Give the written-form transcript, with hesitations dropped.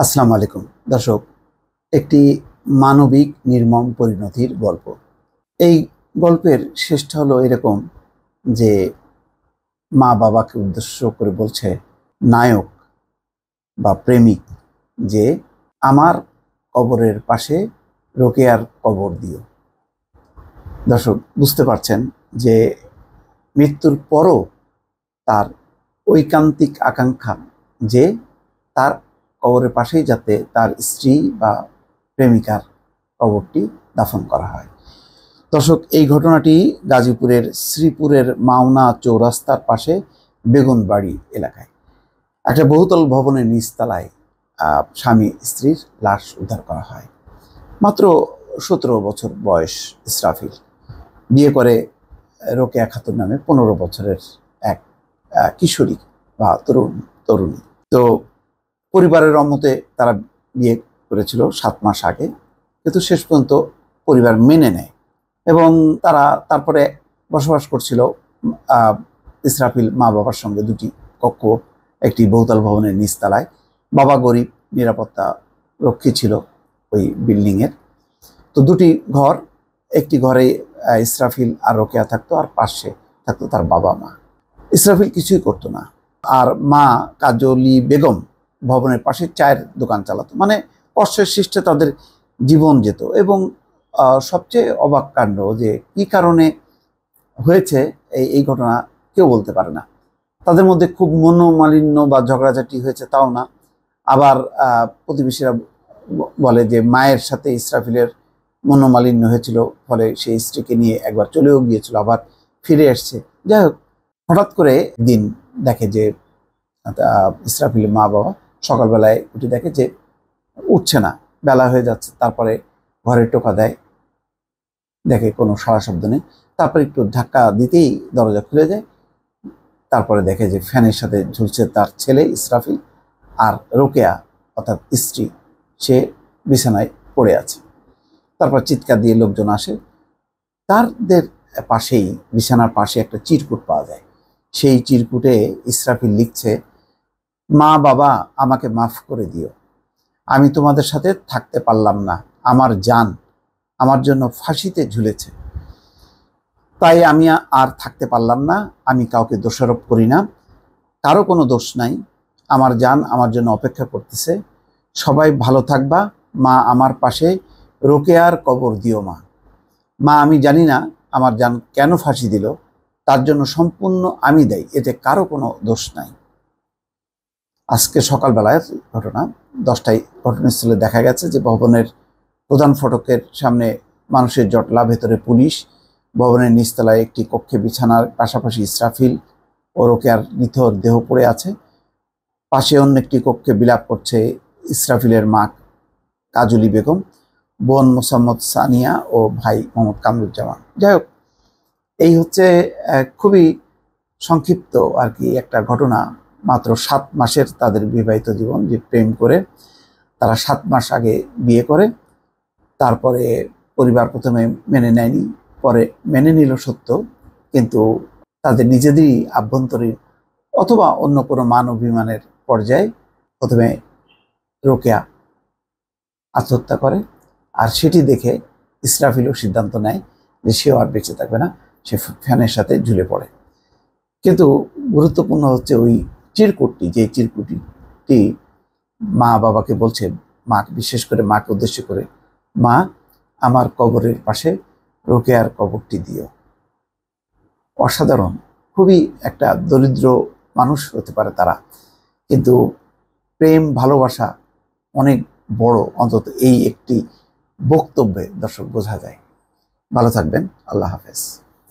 আসসালামু আলাইকুম দর্শক, একটি মানবিক নির্মম পরিণতির গল্প। এই গল্পের শেষটা হলো এরকম যে মা বাবাকে উদ্দেশ্য করে বলছে নায়ক বা প্রেমিক যে আমার কবরের পাশে রোকেয়ার কবর দিও। দর্শক বুঝতে পারছেন যে মৃত্যুর পরও তার ঐকান্তিক আকাঙ্ক্ষা যে তার কবরের পাশেই যাতে তার স্ত্রী বা প্রেমিকার কবরটি দাফন করা হয়। দর্শক, এই ঘটনাটি গাজীপুরের শ্রীপুরের মাওনা চৌরাস্তার পাশে বেগুনবাড়ি এলাকায় একটা বহুতল ভবনের নিচতলায় স্বামী স্ত্রীর লাশ উদ্ধার করা হয়। মাত্র 17 বছর বয়স ইসরাফিল, বিয়ে করে রোকেয়া খাতুন নামে 15 বছরের এক কিশোরী বা তরুণী। তো পরিবারের অমতে তারা বিয়ে করেছিল 7 মাস আগে, কিন্তু শেষ পর্যন্ত পরিবার মেনে নেয় এবং তারা তারপরে বসবাস করছিল ইসরাফিল মা বাবার সঙ্গে 2টি কক্ষ একটি বহুতল ভবনের নিচতলায়। বাবা গরিব, নিরাপত্তা রক্ষী ছিল ওই বিল্ডিংয়ের। তো 2টি ঘর, একটি ঘরে ইসরাফিল আর রোকেয়া থাকতো, আর পাশে থাকতো তার বাবা মা। ইসরাফিল কিছুই করতো না, আর মা কাজলি বেগম ভবনের পাশে চায়ের দোকান চালাতো। মানে কষ্টের সৃষ্টে তাদের জীবন যেত। এবং সবচেয়ে অবাক কাণ্ড যে কি কারণে হয়েছে এই ঘটনা কেউ বলতে পারে না। তাদের মধ্যে খুব মনোমালিন্য বা ঝগড়াঝাটি হয়েছে তাও না। আবার প্রতিবেশীরা বলে যে মায়ের সাথে ইসরাফিলের মনোমালিন্য হয়েছিল, ফলে সেই স্ত্রীকে নিয়ে একবার চলেও গিয়েছিল, আবার ফিরে এসছে। যাই হোক, হঠাৎ করে দিন দেখে যে ইসরাফিলের মা বাবা সকালবেলায় উঠে দেখে যে উঠছে না, বেলা হয়ে যাচ্ছে। তারপরে ঘরে টোকা দেয়, দেখে কোনো সাড়া শব্দ নেই। তারপরে একটু ধাক্কা দিতেই দরজা খুলে যায়। তারপরে দেখে যে ফ্যানের সাথে ঝুলছে তার ছেলে ইসরাফিল, আর রোকেয়া অর্থাৎ স্ত্রী সে বিছানায় পড়ে আছে। তারপর চিৎকার দিয়ে লোকজন আসে। তাদের পাশেই, বিছানার পাশে একটা চিরকুট পাওয়া যায়। সেই চিরকুটে ইসরাফিল লিখছে, মা বাবা আমাকে মাফ করে দিও, আমি তোমাদের সাথে থাকতে পারলাম না, আমার জান আমার জন্য ফাঁসিতে ঝুলেছে, তাই আমি আর থাকতে পারলাম না। আমি কাউকে দোষারোপ করি না, কারো কোনো দোষ নাই, আমার জান আমার জন্য অপেক্ষা করতেছে, সবাই ভালো থাকবা, মা আমার পাশে রোকেয়ার কবর দিও। মা আমি জানি না আমার জান কেন ফাঁসি দিল, তার জন্য সম্পূর্ণ আমি দায়ী, এতে কারো কোনো দোষ নাই। আজকে সকালবেলায় ঘটনা 10টায় ঘটনাস্থলে দেখা গেছে যে ভবনের প্রধান ফটকের সামনে মানুষের জটলা, ভেতরে পুলিশ, ভবনের নিচতলায় একটি কক্ষে বিছানার পাশাপাশি ইসরাফিল ও রোকেয়ার নিথর দেহ পড়ে আছে। পাশে অন্য একটি কক্ষে বিলাপ করছে ইসরাফিলের মা কাজলি বেগম, বোন মোসাম্মদ সানিয়া ও ভাই মোহাম্মদ কামরুজ্জামান। যাই হোক, এই হচ্ছে খুবই সংক্ষিপ্ত আর কি একটা ঘটনা। মাত্র 7 মাসের তাদের বিবাহিত জীবন, যে প্রেম করে তারা 7 মাস আগে বিয়ে করে। তারপরে পরিবার প্রথমে মেনে নেয়নি, পরে মেনে নিল সত্য, কিন্তু তাদের নিজেদেরই আভ্যন্তরীণ অথবা অন্য কোনো মান অভিমানের পর্যায়ে প্রথমে রোকেয়া আত্মহত্যা করে। আর সেটি দেখে ইসরাফিলও সিদ্ধান্ত নেয় যে সেও আর বেঁচে থাকবে না, সে ফ্যানের সাথে ঝুলে পড়ে। কিন্তু গুরুত্বপূর্ণ হচ্ছে ওই চিরকুটটি, যে চিরকুটটি মা বাবাকে বলছে, মা বিশেষ করে মাকে উদ্দেশ্য করে, মা আমার কবরের পাশে রোকেয়ার কবরটি দিও। অসাধারণ, খুবই একটা দরিদ্র মানুষ হতে পারে তারা, কিন্তু প্রেম ভালোবাসা অনেক বড়, অন্তত এই একটি বক্তব্যে দর্শক বোঝা যায়। ভালো থাকবেন, আল্লাহ হাফেজ।